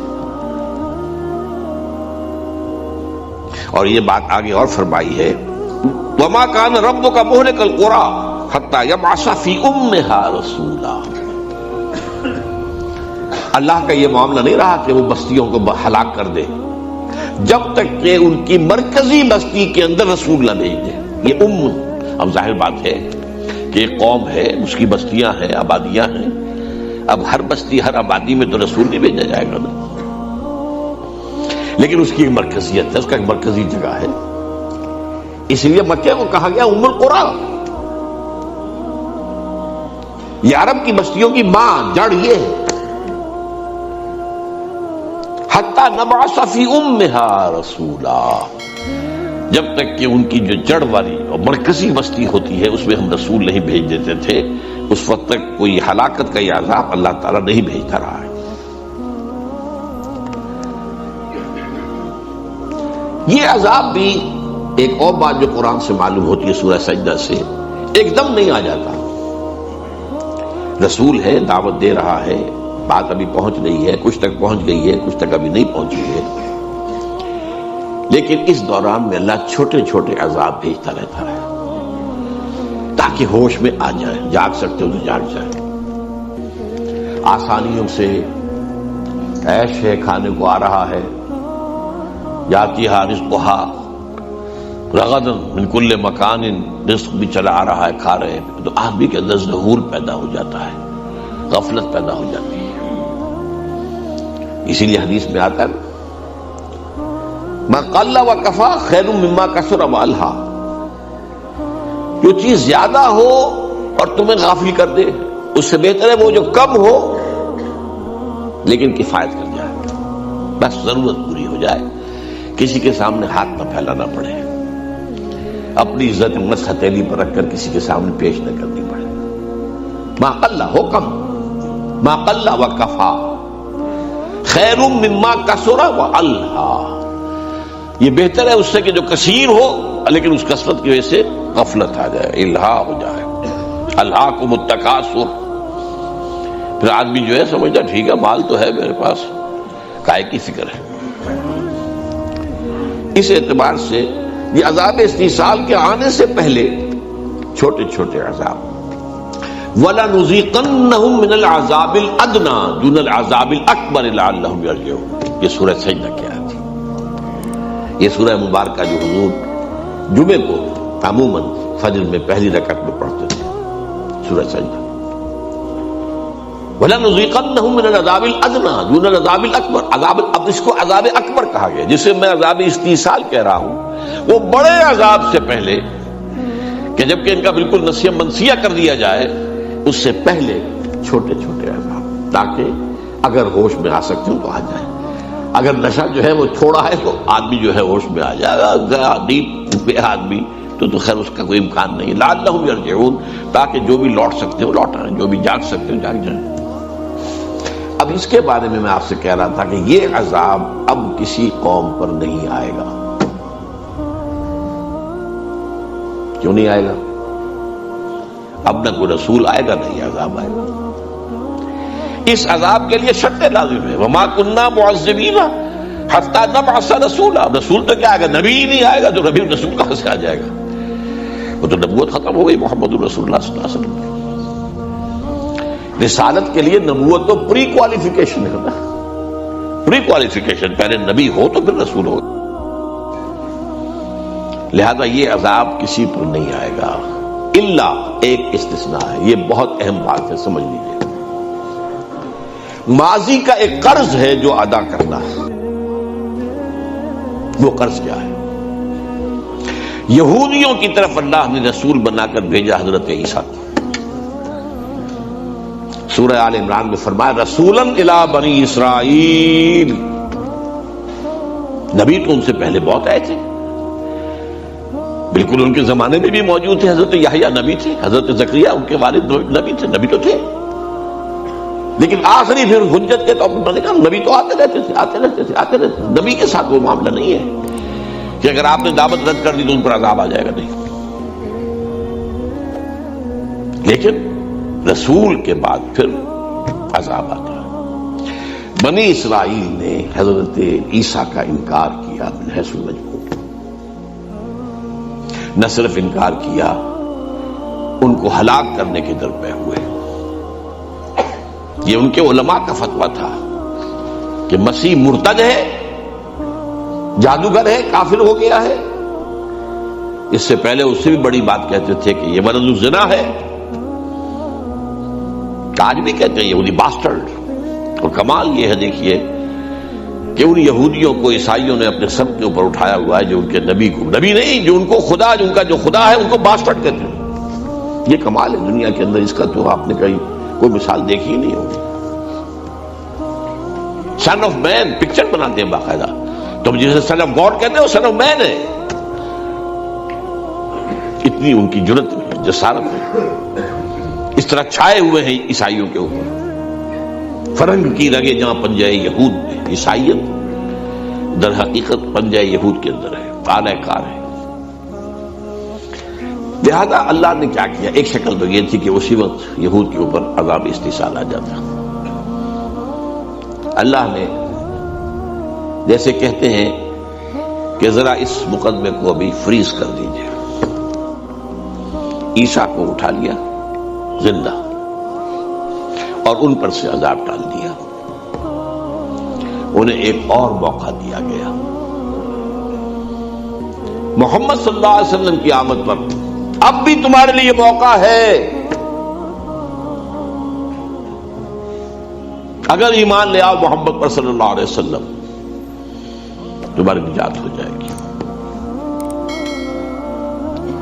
اور یہ بات آگے اور فرمائی ہے وما كان ربك مهلك القرى حتى يبعث في امها رسولا۔ اللہ کا یہ معاملہ نہیں رہا کہ وہ بستیوں کو ہلاک کر دے جب تک کہ ان کی مرکزی بستی کے اندر رسول نہ بھیج دے۔ یہ اب ظاہر بات ہے کہ ایک قوم ہے، اس کی بستیاں ہیں، آبادیاں ہیں، اب ہر بستی ہر آبادی میں تو رسول نہیں بھیجا جائے گا نا، لیکن اس کی ایک مرکزیت ہے، اس کا ایک مرکزی جگہ ہے۔ اس لیے مکے کو کہا گیا ام القریٰ، یہ عرب کی بستیوں کی ماں، جڑ یہ ہے۔ حتی نبعث فی امہا رسولا، جب تک کہ ان کی جو جڑ والی اور مرکزی بستی ہوتی ہے اس میں ہم رسول نہیں بھیج دیتے تھے، اس وقت تک کوئی ہلاکت کا یہ عذاب اللہ تعالیٰ نہیں بھیجتا رہا ہے۔ یہ عذاب بھی ایک اور بات جو قرآن سے معلوم ہوتی ہے سورہ سجدہ سے، ایک دم نہیں آ جاتا۔ رسول ہے، دعوت دے رہا ہے، بات ابھی پہنچ رہی ہے، کچھ تک پہنچ گئی ہے، کچھ تک ابھی نہیں پہنچی ہے، لیکن اس دوران میں اللہ چھوٹے چھوٹے عذاب بھیجتا رہتا ہے تاکہ ہوش میں آ جائے، جاگ سکتے ہو تو جاگ جائے۔ آسانیوں سے عیش ہے، کھانے کو آ رہا ہے، یاتیہا رزقہا رغداً من کل مکان، رزق بھی چلا آ رہا ہے، کھا رہے ہیں، تو آدمی کے اندر ظہور پیدا ہو جاتا ہے، غفلت پیدا ہو جاتی ہے۔ اسی لیے حدیث میں آتا ہے ما قل وکفا خیر مما کثر والہا، جو چیز زیادہ ہو اور تمہیں غافل کر دے اس سے بہتر ہے وہ جو کم ہو لیکن کفایت کر جائے، بس ضرورت پوری ہو جائے، کسی کے سامنے ہاتھ نہ پھیلانا پڑے، اپنی عزت نفس ہتھیلی پر رکھ کر کسی کے سامنے پیش نہ کرنی پڑے۔ ما قل ہو کم، ما قل وکفا خیر مما کثر والہا، یہ بہتر ہے اس سے کہ جو کثیر ہو لیکن اس کثرت کی وجہ سے غفلت آ جائے، الہا ہو جائے، الہاکم التکاثر۔ پھر آدمی جو ہے سمجھتا ٹھیک ہے مال تو ہے میرے پاس، کائے کی فکر ہے۔ اس اعتبار سے یہ عذاب استیصال کے آنے سے پہلے چھوٹے چھوٹے عذاب، وَلَنُذِيقَنَّهُم مِّنَ الْعَذَابِ الْأَدْنَىٰ دُونَ الْعَذَابِ الْأَكْبَرِ لَعَلَّهُمْ يَرْجِعُونَ۔ یہ سورہ سجدہ کی آیت ہے۔ یہ سورہ مبارکہ جو حضور جمعے کو عموماً فجر میں پہلی رکعت میں پڑھتے تھے، سورہ سجدہ۔ وَلَنُذِيقَنَّهُم مِّنَ الْعَذَابِ الْأَدْنَىٰ دُونَ الْعَذَابِ الْأَكْبَرِ، اب اس کو عذاب اکبر کہا گیا، جسے میں عذاب استیصال کہہ رہا ہوں، وہ بڑے عذاب سے پہلے کہ جبکہ ان کا بالکل نسیہ منسیہ کر دیا جائے، اس سے پہلے چھوٹے چھوٹے عذاب، تاکہ اگر ہوش میں آ سکتے ہوں تو آ جائے، اگر نشہ جو ہے وہ چھوڑا ہے تو آدمی جو ہے ہوش میں آ جائے گا، نیند پہ آدمی تو خیر اس کا کوئی امکان نہیں، لعلہم یرجعون، تاکہ جو بھی لوٹ سکتے ہو لوٹ آئیں، جو بھی جاگ سکتے ہو جاگ جائیں۔ اب اس کے بارے میں آپ سے کہہ رہا تھا کہ یہ عذاب اب کسی قوم پر نہیں آئے گا۔ کیوں نہیں آئے گا؟ اب نہ کوئی رسول آئے گا، نہ یہ عذاب آئے گا۔ اس عذاب کے لیے شرطیں لازم ہے، وما كنا معذبین حتی نبعث رسولا، رسول تو کیا آئے گا، نبی ہی نہیں آئے گا تو نبی رسول کہاں سے آ جائے گا؟ وہ تو نبوت ختم ہو گئی محمد رسول اللہ صلی اللہ علیہ وسلم۔ رسالت کے لیے نبوت تو پری کوالیفیکیشن ہے نا، پری کوالیفیکیشن، پہلے نبی ہو تو پھر رسول ہو۔ لہذا یہ عذاب کسی پر نہیں آئے گا، الا ایک استثناء ہے، یہ بہت اہم بات ہے، سمجھ لیجیے۔ ماضی کا ایک قرض ہے جو ادا کرنا ہے، وہ قرض کیا ہے؟ یہودیوں کی طرف اللہ نے رسول بنا کر بھیجا حضرت عیسیٰ کو۔ سورہ آل عمران میں فرمایا رسولاً الی بنی اسرائیل، نبی تو ان سے پہلے بہت آئے تھے، بالکل ان کے زمانے میں بھی موجود تھے، حضرت یحییٰ نبی تھے، حضرت زکریا ان کے والد نبی تھے، نبی تو تھے، لیکن آخری پھر حجت کے طور پر میں نے کہا نبی تو آتے رہتے تھے، آتے رہتے تھے، آتے رہتے تھے۔ نبی کے ساتھ وہ معاملہ نہیں ہے کہ اگر آپ نے دعوت رد کر دی تو ان پر عذاب آ جائے گا، نہیں۔ لیکن رسول کے بعد پھر عذاب آتا ہے۔ بنی اسرائیل نے حضرت عیسیٰ کا انکار کیا من حیث المجموع، نہ صرف انکار کیا، ان کو ہلاک کرنے کے درپے ہوئے۔ یہ ان کے علماء کا فتویٰ تھا کہ مسیح مرتد ہے، جادوگر ہے، کافر ہو گیا ہے۔ اس سے پہلے اس سے بھی بڑی بات کہتے تھے کہ یہ ولد الزنا ہے، آج بھی کہتے ہیں یہودی باسٹرڈ۔ اور کمال یہ ہے دیکھیے کہ ان یہودیوں کو عیسائیوں نے اپنے سب کے اوپر اٹھایا ہوا ہے، جو ان کے نبی کو، نبی نہیں، جو ان کو خدا، جو ان کا جو خدا ہے ان کو باسٹرڈ کہتے ہیں۔ یہ کمال ہے دنیا کے اندر، اس کا تو آپ نے کہیں کوئی مثال دیکھی ہی نہیں ہوگی۔ سن آف مین پکچر بناتے ہیں باقاعدہ، تم جسے سن آف گاڈ کہتے ہو سن آف مین ہے، اتنی ان کی جرت ہے، جسارت ہے، اس طرح چھائے ہوئے ہیں عیسائیوں کے اوپر۔ فرنگ کی رگے جہاں پنجہ یہود میں، عیسائیت در حقیقت پنجہ یہود کے اندر ہے، اعلی کار ہے۔ لہذا اللہ نے کیا کیا؟ ایک شکل تو یہ تھی کہ اسی وقت یہود کے اوپر عذاب استحصال آ جاتا۔ اللہ نے جیسے کہتے ہیں کہ ذرا اس مقدمے کو ابھی فریز کر دیجئے، عیسیٰ کو اٹھا لیا زندہ اور ان پر سے عذاب ڈال دیا، انہیں ایک اور موقع دیا گیا۔ محمد صلی اللہ علیہ وسلم کی آمد پر اب بھی تمہارے لیے موقع ہے، اگر ایمان لے آؤ محمد پر صلی اللہ علیہ وسلم، تمہاری نجات ہو جائے گی۔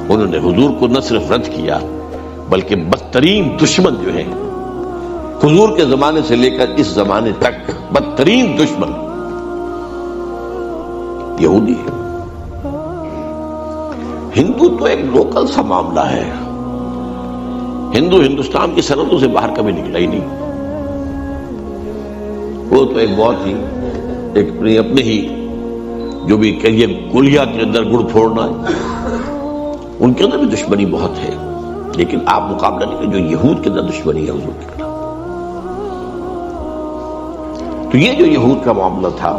انہوں نے حضور کو نہ صرف رد کیا بلکہ بدترین دشمن جو ہے حضور کے زمانے سے لے کر اس زمانے تک، بدترین دشمن یہودی ہے۔ ہندو تو ایک لوکل سا معاملہ ہے، ہندو ہندوستان کی سرحدوں سے باہر کبھی نکلا ہی نہیں، وہ تو ایک بہت ہی ایک اپنے ہی جو بھی کہیے گولیا کے اندر گڑ پھوڑنا ہے، ان کے اندر بھی دشمنی بہت ہے، لیکن آپ مقابلہ نہیں کہ جو یہود کے اندر دشمنی ہے حضور کے خلاف۔ تو یہ جو یہود کا معاملہ تھا،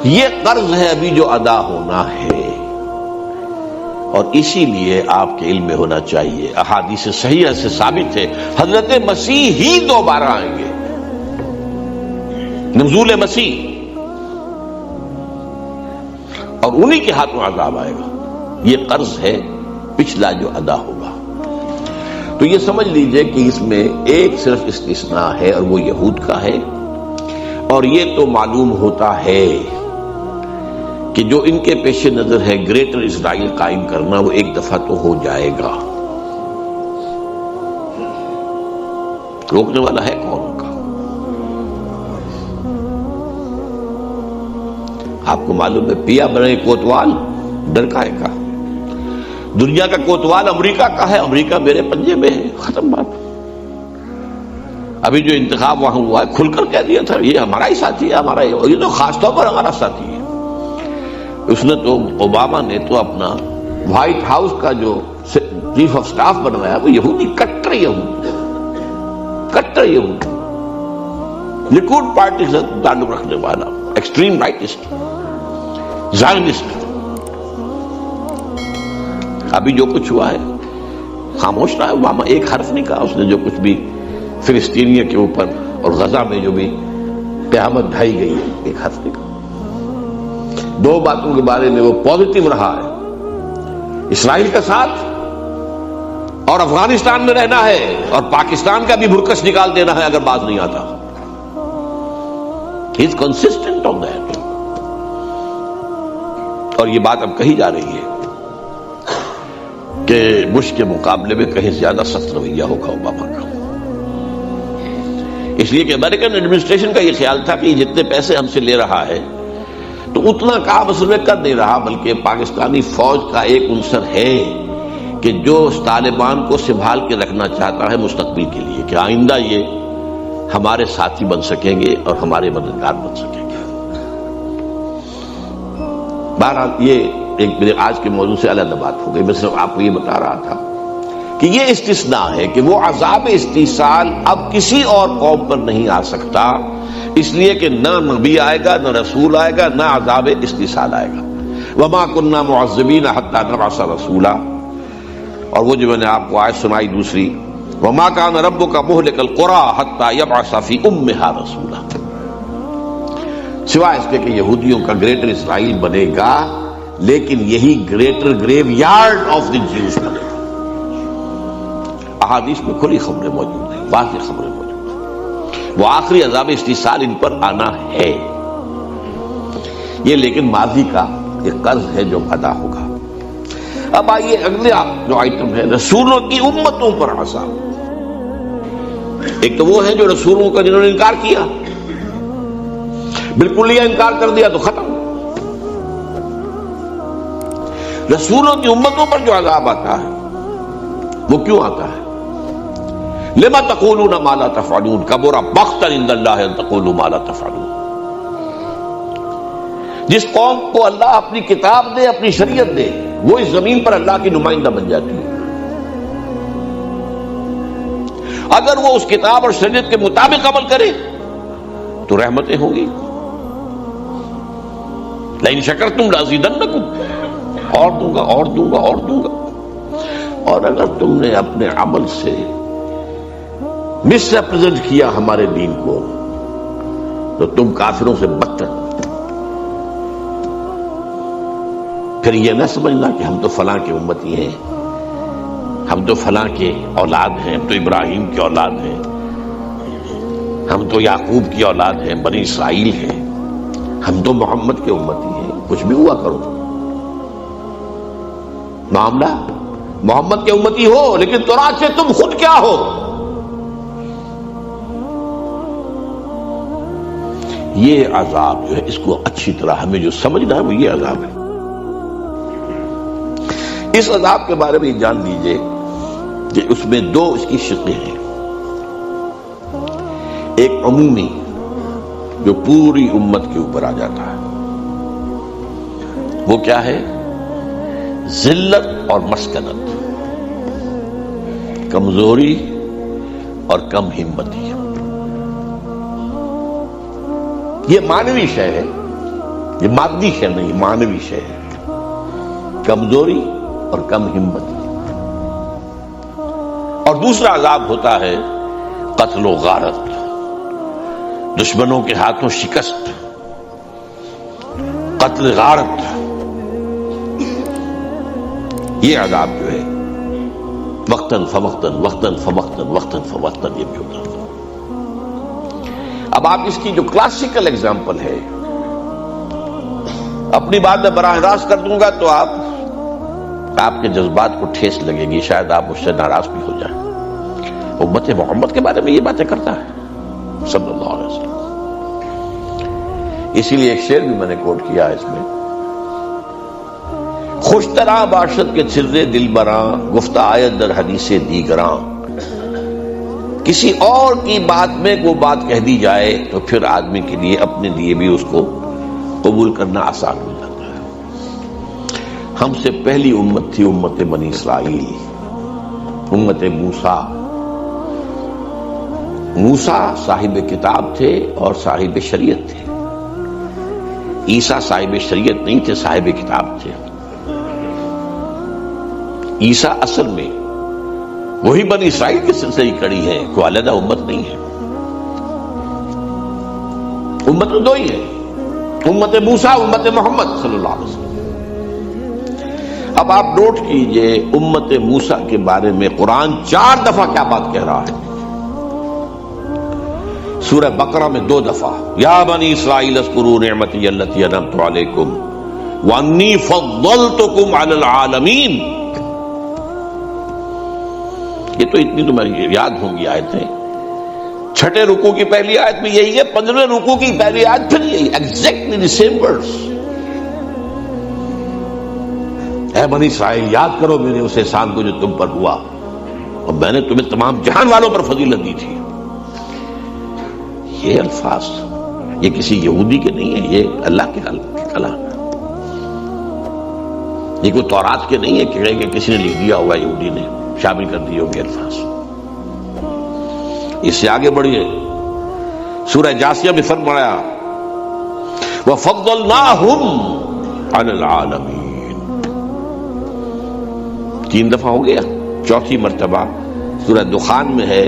یہ قرض ہے ابھی جو ادا ہونا ہے، اور اسی لیے آپ کے علم میں ہونا چاہیے، احادیث صحیحہ سے ثابت ہے حضرت مسیح ہی دوبارہ آئیں گے، نزول مسیح، اور انہی کے ہاتھوں عذاب آئے گا۔ یہ قرض ہے پچھلا جو ادا ہوگا۔ تو یہ سمجھ لیجئے کہ اس میں ایک صرف استثناء ہے اور وہ یہود کا ہے، اور یہ تو معلوم ہوتا ہے کہ جو ان کے پیش نظر ہے گریٹر اسرائیل قائم کرنا، وہ ایک دفعہ تو ہو جائے گا۔ روکنے والا ہے کون کا؟ آپ کو معلوم ہے پیا بنے کوتوال ڈر کا ہے کا، دنیا کا کوتوال امریکہ کا ہے، امریکہ میرے پنجے میں ہے، ختم بات۔ ابھی جو انتخاب وہاں ہوا ہے کھل کر کہہ دیا تھا یہ ہمارا ہی ساتھی ہے، ہمارا یہ تو خاص طور پر ہمارا ساتھی ہے۔ اس نے تو اوباما نے تو اپنا وائٹ ہاؤس کا جو چیف آف سٹاف بنوایا وہ یہودی، کٹر یہودی، کٹر یہودی، لیکوڈ پارٹی سے تعلق رکھنے والا، ایکسٹریم رائٹسٹ، زائنسٹ۔ ابھی جو کچھ ہوا ہے خاموش رہا ہے اوباما، ایک حرف نہیں کہا اس نے، جو کچھ بھی فلسطینیوں کے اوپر اور غزہ میں جو بھی قیامت ڈھائی گئی ہے، ایک حرف نہیں کہا۔ دو باتوں کے بارے میں وہ پازیٹو رہا ہے، اسرائیل کا ساتھ اور افغانستان میں رہنا ہے، اور پاکستان کا بھی بھرکس نکال دینا ہے اگر باز نہیں آتا۔ He is consistent on that۔ اور یہ بات اب کہی جا رہی ہے کہ بش کے مقابلے میں کہیں زیادہ سخت رویہ ہوگا اوباما کا، اس لیے کہ امریکن ایڈمنسٹریشن کا یہ خیال تھا کہ جتنے پیسے ہم سے لے رہا ہے تو اتنا کام اصل میں کر نہیں رہا، بلکہ پاکستانی فوج کا ایک عنصر ہے کہ جو طالبان کو سنبھال کے رکھنا چاہتا ہے مستقبل کے لیے، کہ آئندہ یہ ہمارے ساتھی بن سکیں گے اور ہمارے مددگار بن سکیں گے۔ بہرحال یہ ایک میرے آج کے موضوع سے علیحدہ بات ہو گئی، میں صرف آپ کو یہ بتا رہا تھا کہ یہ استثناء ہے کہ وہ عذاب استحصال اب کسی اور قوم پر نہیں آ سکتا، اس لیے کہ نہ نبی آئے گا، نہ رسول آئے گا، نہ عذاب استحصال آئے گا۔ وما كنا معذبین حتی نبعث رسولا، اور وہ جو میں نے آپ کو آیت سنائی دوسری، وما كان ربك مهلك القرى حتى يبعث في امها رسولا، سوائے اس کے کہ یہودیوں کا گریٹر اسرائیل بنے گا، لیکن یہی greater graveyard of the Jews بنے گا۔ احادیث میں کھلی خبریں موجود ہیں، واضح خبریں موجود ہیں، وہ آخری عذاب استحصال ان پر آنا ہے، یہ لیکن ماضی کا ایک قرض ہے جو ادا ہوگا۔ اب آئیے اگلے جو آئٹم ہے، رسولوں کی امتوں پر عذاب۔ ایک تو وہ ہے جو رسولوں کا جنہوں نے انکار کیا، بالکل یہ انکار کر دیا تو ختم۔ رسولوں کی امتوں پر جو عذاب آتا ہے وہ کیوں آتا ہے؟ لما تقولون ما لا تفعلون کبر مقتا عند اللہ ان تقولوا ما لا تفعلون. جس قوم کو اللہ اپنی کتاب دے، اپنی شریعت دے، وہ اس زمین پر اللہ کی نمائندہ بن جاتی ہے. اگر وہ اس کتاب اور شریعت کے مطابق عمل کرے تو رحمتیں ہوں گی. لئن شکرتم لازیدنکم، اور دوں گا اور دوں گا اور دوں گا. اور اگر تم نے اپنے عمل سے مس ریپرزینٹ کیا ہمارے دین کو تو تم کافروں سے بدتر. پھر یہ نہ سمجھنا کہ ہم تو فلاں کے امتی ہیں، ہم تو فلاں کے اولاد ہیں، ہم تو ابراہیم کے اولاد ہیں، ہم تو یعقوب کی اولاد ہیں، بنی اسرائیل ہیں، ہم تو محمد کے امتی ہیں. کچھ بھی ہوا کرو، معاملہ محمد کے امتی ہو، لیکن تورات سے تم خود کیا ہو؟ یہ عذاب جو ہے، اس کو اچھی طرح ہمیں جو سمجھنا ہے وہ یہ عذاب ہے. اس عذاب کے بارے میں جان لیجئے کہ اس میں دو اس کی شقیں ہیں. ایک عمومی جو پوری امت کے اوپر آ جاتا ہے، وہ کیا ہے؟ ذلت اور مسکنت، کمزوری اور کم ہمتی. یہ معنوی شے ہے، یہ مادی شے نہیں، معنوی شے ہے. کمزوری اور کم ہمتی. اور دوسرا عذاب ہوتا ہے قتل و غارت، دشمنوں کے ہاتھوں شکست، قتل غارت. یہ عذاب جو ہے وقتاً فوقتاً وقتاً فوقتاً وقتاً فوقتاً یہ بھی ہوتا ہے. اب آپ اس کی جو کلاسیکل ایگزامپل ہے، اپنی بات میں براہ راست کر دوں گا تو آپ کے جذبات کو ٹھیس لگے گی، شاید آپ مجھ سے ناراض بھی ہو جائیں. امت محمد کے بارے میں یہ باتیں کرتا ہے صلی اللہ علیہ وسلم. اسی لیے ایک شعر بھی میں نے کوٹ کیا ہے اس میں، خوش طرح باشد کے چھرے دل براں، گفتہ آیت در حدیث دیگراں. کسی اور کی بات میں وہ بات کہہ دی جائے تو پھر آدمی کے لیے اپنے لیے بھی اس کو قبول کرنا آسان ہو جاتا ہے. ہم سے پہلی امت تھی امت بنی اسرائیل، امت موسیٰ. موسیٰ صاحب کتاب تھے اور صاحب شریعت تھے. عیسیٰ صاحب شریعت نہیں تھے، صاحب کتاب تھے. عیسیٰ اصل میں وہی بنی اسرائیل کے سلسلے کی کڑی ہے، کوئی علیحدہ امت نہیں ہے. امت تو دو ہی ہے، امت موسیٰ، امت محمد صلی اللہ علیہ وسلم. اب آپ نوٹ کیجئے امت موسیٰ کے بارے میں قرآن 4 دفعہ کیا بات کہہ رہا ہے. سورہ بقرہ میں 2 دفعہ، یا بنی اسرائیل اذکروا نعمتی التی انعمت علیکم وانی فضلتکم علی العالمین. یہ تو اتنی تمہیں یاد ہوں گی آیتیں. 6 رکوع کی پہلی آیت میں یہی ہے، 15 رکوع کی پہلی آیت پھر یہی، ایگزیکٹلی دی سیم ورڈز. اے بنی اسرائیل یاد کرو میرے اس احسان کو جو تم پر ہوا، اور میں نے تمہیں تمام جہان والوں پر فضیلت دی تھی. یہ الفاظ یہ کسی یہودی کے نہیں ہیں، یہ اللہ کے کلام ہے. یہ کوئی تورات کے نہیں ہے کہ کسی نے لکھ دیا ہوا یہودی نے شامل کر دیے ہوگے الفاظ. اس سے آگے بڑھیے، سورہ جاسیہ میں فرمایا وَفَضَّلْنَاهُمْ عَلَى الْعَالَمِينَ. 3 دفعہ ہو گیا. 4تھی مرتبہ سورہ دخان میں ہے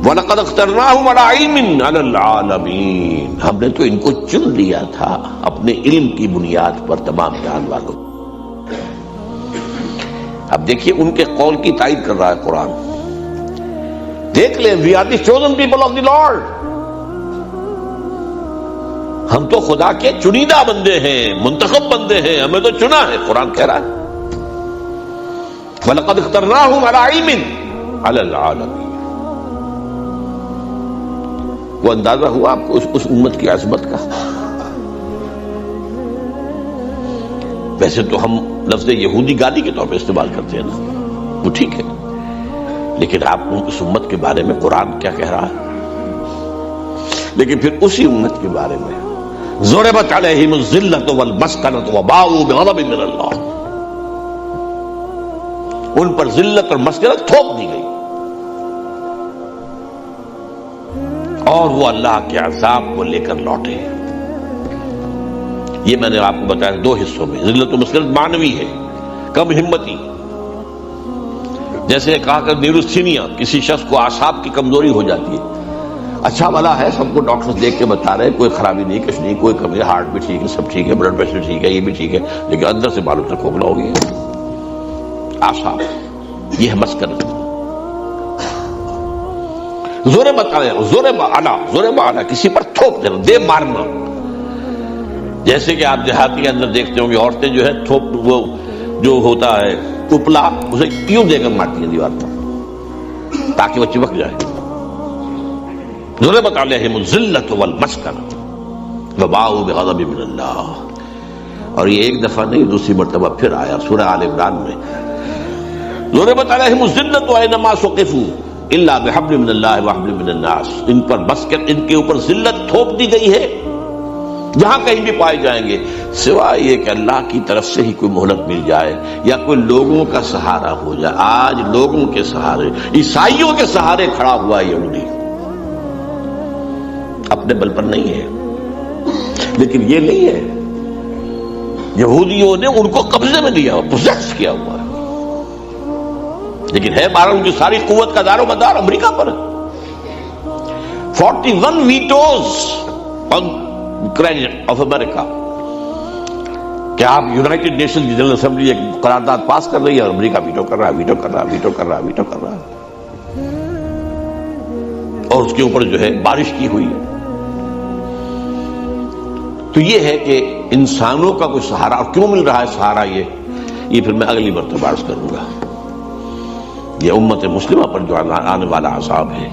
وَلَقَدْ اخْتَرْنَاهُمْ عَلَى عِلْمٍ عَلَى الْعَالَمِينَ. ہم نے تو ان کو چن لیا تھا اپنے علم کی بنیاد پر تمام جہان والوں. اب دیکھیے ان کے قول کی تائید کر رہا ہے قرآن. دیکھ لیں we are the chosen people of the Lord. ہم تو خدا کے چنیدہ بندے ہیں، منتخب بندے ہیں، ہمیں تو چنا ہے. قرآن کہہ رہا ہے وَلَقَدْ اخْتَرْنَاهُمْ عَلَى عِلْمٍ عَلَى الْعَالَمِينَ. وہ اندازہ ہوا آپ کو اس امت کی عظمت کا. ویسے تو ہم لفظ یہودی گالی کے طور پہ استعمال کرتے ہیں نا، وہ ٹھیک ہے، لیکن آپ اس امت کے بارے میں قرآن کیا کہہ رہا ہے؟ لیکن پھر اسی امت کے بارے میں ضربت علیہم الذلۃ والمسکنۃ وباؤوا بغضب من اللہ، ان پر ذلت اور مسکنت تھوپ دی گئی اور وہ اللہ کے عذاب کو لے کر لوٹے۔ یہ میں نے آپ کو بتایا دو حصوں میں۔ ذلت و مسکنت معنوی ہے، کم ہمتی، جیسے کہا کہ نیوروسینیا، کسی شخص کو اعصاب کی کمزوری ہو جاتی ہے، اچھا بھلا ہے، سب کو ڈاکٹر دیکھ کے بتا رہے کوئی خرابی نہیں، کچھ نہیں، کوئی کمی، ہارٹ بھی ٹھیک ہے، سب ٹھیک ہے، بلڈ پریشر ٹھیک ہے، یہ بھی ٹھیک ہے، لیکن اندر سے معلوم سے کھوکھلا ہو گیا اعصاب۔ یہ ہے مسکنت۔ ضرب علی، کسی پر تھوپ دینا، دے مارنا، جیسے کہ آپ دیہاتی کے اندر دیکھتے ہوں گے عورتیں جو ہے تھوپ، وہ جو ہوتا ہے ٹپلا، اسے کیوں دے کر مارتی ہیں دیوار پر تاکہ وہ چپک جائے۔ ضربت علیہم الذلۃ والمسکنۃ وباؤوا بغضب من اللہ، اور یہ ایک دفعہ نہیں، دوسری مرتبہ پھر آیا سورہ آل عمران میں، ضربت علیہم الذلۃ اینما ثقفوا الا بحبل من اللہ وحبل من الناس، ان پر مسکنت، ان کے اوپر ذلت تھوپ دی گئی ہے جہاں کہیں بھی پائے جائیں گے، سوائے یہ کہ اللہ کی طرف سے ہی کوئی مہلت مل جائے یا کوئی لوگوں کا سہارا ہو جائے۔ آج لوگوں کے سہارے، عیسائیوں کے سہارے کھڑا ہوا ہے یہودی، اپنے بل پر نہیں ہے۔ لیکن یہ نہیں ہے، یہودیوں نے ان کو قبضے میں لیا، پوزیس کیا ہوا ہے، لیکن ہے بارہ ان کی ساری قوت کا دار و مدار امریکہ پر ہے۔ 41 ویٹوز آن یوکرین آف امریکہ، کہ آپ یونائٹڈ نیشن کی جنرل اسمبلی ایک قرارداد پاس کر رہی ہے اور امریکہ ویٹو کر رہا ہے، ویٹو کر رہا ہے، ویٹو کر رہا ہے، ویٹو کر رہا ہے، اور اس کے اوپر جو ہے بارش کی ہوئی ہے۔ تو یہ ہے کہ انسانوں کا کوئی سہارا، اور کیوں مل رہا ہے سہارا، یہ پھر میں اگلی مرتبہ عرض کروں گا۔ یہ امت مسلمہ پر جو آنے والا عذاب ہے،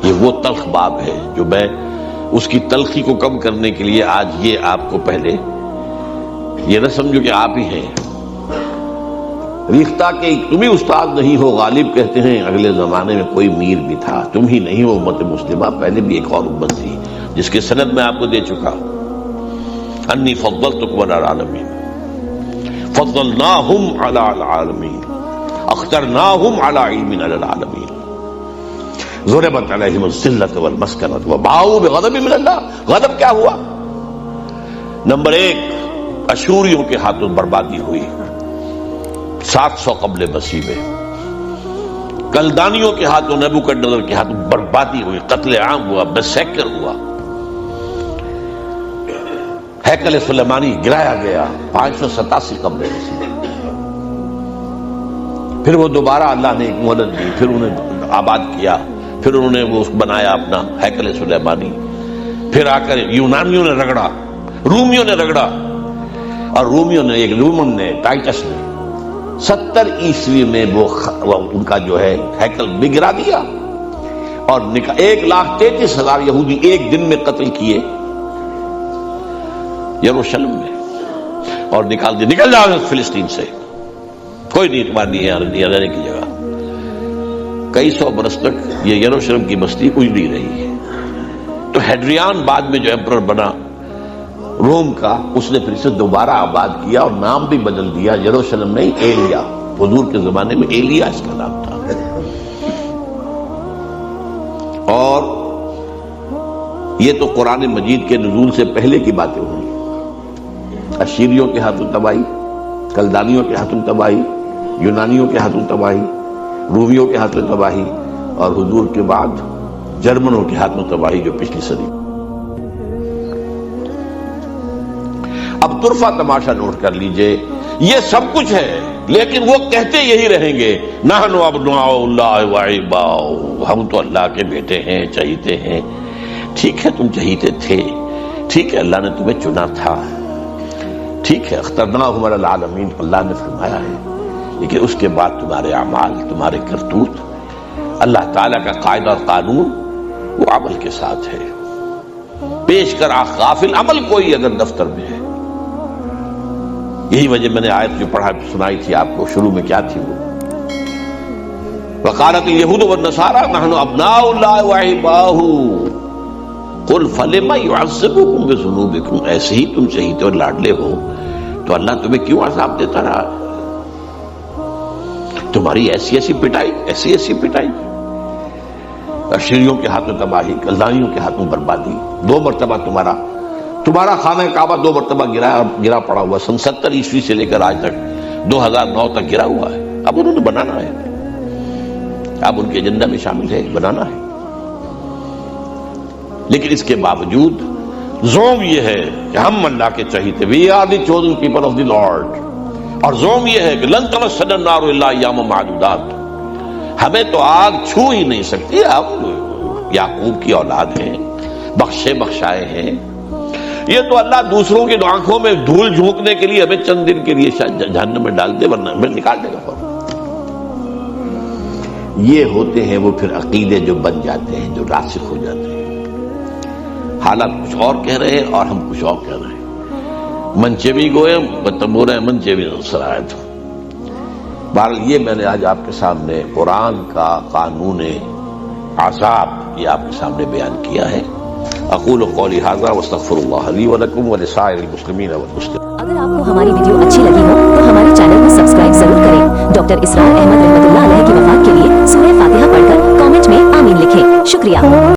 یہ وہ تلخ باب ہے جو میں اس کی تلخی کو کم کرنے کے لیے آج یہ آپ کو پہلے یہ نہ سمجھو کہ آپ ہی ہیں ریختہ کے تم ہی استاد نہیں ہو غالب، کہتے ہیں اگلے زمانے میں کوئی میر بھی تھا، تم ہی نہیں ہو امت مسلمہ، پہلے بھی ایک اور امت تھی جس کے سند میں آپ کو دے چکا، انی فضلتکم علی العالمین، فضلناہم علی العالمین، اخترناہم علی علم علی العالمین۔ ضربت علیہم الذلۃ والمسکنۃ وباؤوا بغضب من اللہ۔ غضب کیا ہوا؟ نمبر 1، اشوریوں کے ہاتھوں بربادی ہوئی 700 قبل مسیح میں، کلدانیوں کے ہاتھوں، نیبوکڈنیزر کے ہاتھوں بربادی ہوئی، قتل عام ہوا، میسیکر ہوا، ہیکل سلیمانی گرایا گیا 587 قبل مسیح۔ پھر وہ دوبارہ اللہ نے ایک مہلت دی، پھر انہیں آباد کیا، پھر انہوں نے وہ بنایا اپنا ہیکل سلیمانی، پھر آ کر یونانیوں نے رگڑا، رومیوں نے رگڑا، اور رومیوں نے، ایک رومن نے، ٹائٹس نے 70 عیسوی میں وہ ان کا جو ہے ہیکل بگڑا دیا، اور 1,33,000 یہودی ایک دن میں قتل کیے یروشلم میں، اور نکل جاؤ فلسطین سے، کوئی نہیں اعتبار نہیں ہے رہنے کی جگہ۔ کئی سو برس تک یہ یروشلم کی بستی اجڑی رہی ہے۔ تو ہیڈریان بعد میں جو ایمپرر بنا روم کا، اس نے پھر سے دوبارہ آباد کیا اور نام بھی بدل دیا، یروشلم نہیں، ایلیا، حضور کے زمانے میں ایلیا اس کا نام تھا۔ اور یہ تو قرآن مجید کے نزول سے پہلے کی باتیں ہوئی، اشیریوں کے ہاتھوں تباہی، کلدانیوں کے ہاتھوں تباہی، یونانیوں کے ہاتھوں تباہی، رومیوں کے ہاتھوں تباہی، اور حضور کے بعد جرمنوں کے ہاتھوں تباہی جو پچھلی صدی۔ اب طرفہ تماشا نوٹ کر لیجئے، یہ سب کچھ ہے، لیکن وہ کہتے یہی رہیں گے، نحن ابناء اللہ واحباؤہ، ہم تو اللہ کے بیٹے ہیں، چہیتے ہیں۔ ٹھیک ہے، تم چہیتے تھے، ٹھیک ہے، اللہ نے تمہیں چنا تھا، ٹھیک ہے، اخترناہم علی العالمین، اللہ نے فرمایا ہے، لیکن اس کے بعد تمہارے اعمال، تمہارے کرتوت، اللہ تعالیٰ کا قاعدہ اور قانون وہ عمل کے ساتھ ہے۔ پیش کر غافل عمل کوئی اگر دفتر میں ہے، یہی وجہ میں نے آیت جو پڑھا سنائی تھی آپ کو، شروع میں کیا تھی وہ، وقالت اليہود والنصارى نحن ابناء اللہ واحباؤہ قل فلم يعذبكم بذنوبكم، ایسے ہی تم چہیتے اور لاڈلے ہو تو اللہ تمہیں کیوں عذاب دیتا رہا؟ تمہاری ایسی ایسی پٹائی، ایسی ایسی پٹائی، اشریوں کے ہاتھوں تباہی، کلدانیوں کے ہاتھوں بربادی، 2 مرتبہ تمہارا خانہ کعبہ 2 مرتبہ گرا پڑا ہوا، سن 70 عیسوی سے لے کر آج تک 2009 تک گرا ہوا ہے۔ اب انہوں نے بنانا ہے، اب ان کے ایجنڈا میں شامل ہے، بنانا ہے۔ لیکن اس کے باوجود زوم یہ ہے کہ ہم اللہ کے چہیتے، we are the chosen people of the lord, اور زوم یہ ہے کہ لن تمسنا النار الا ایاما معدودات، ہمیں تو آگ چھو ہی نہیں سکتی، ہم یعقوب کی اولاد ہیں، بخشے بخشائے ہیں، یہ تو اللہ دوسروں کی آنکھوں میں دھول جھونکنے کے لیے ہمیں چند دن کے لیے شاید جہنم میں ڈال دے، ورنہ ہمیں نکال دے گا فوراً۔ یہ ہوتے ہیں وہ پھر عقیدے جو بن جاتے ہیں، جو راسخ ہو جاتے ہیں۔ حالات کچھ اور کہہ رہے ہیں اور ہم کچھ اور کہہ رہے ہیں، منچوی گوئے بتبور منچوی نصرائت۔ بہرحال یہ میں نے آج آپ کے سامنے قرآن کا قانون عذاب یہ آپ کے سامنے بیان کیا ہے۔ اقول قولی ھذا واستغفر اللہ لی ولکم ولسائر المسلمین والمسلمات۔ اگر آپ کو ہماری ویڈیو اچھی لگی ہو تو ہمارے چینل کو سبسکرائب ضرور کریں۔ ڈاکٹر اسرار احمد رحمۃ اللہ علیہ کی وفات کے لیے سورہ فاتحہ پڑھ کر کامنٹ میں آمین لکھیں۔ شکریہ۔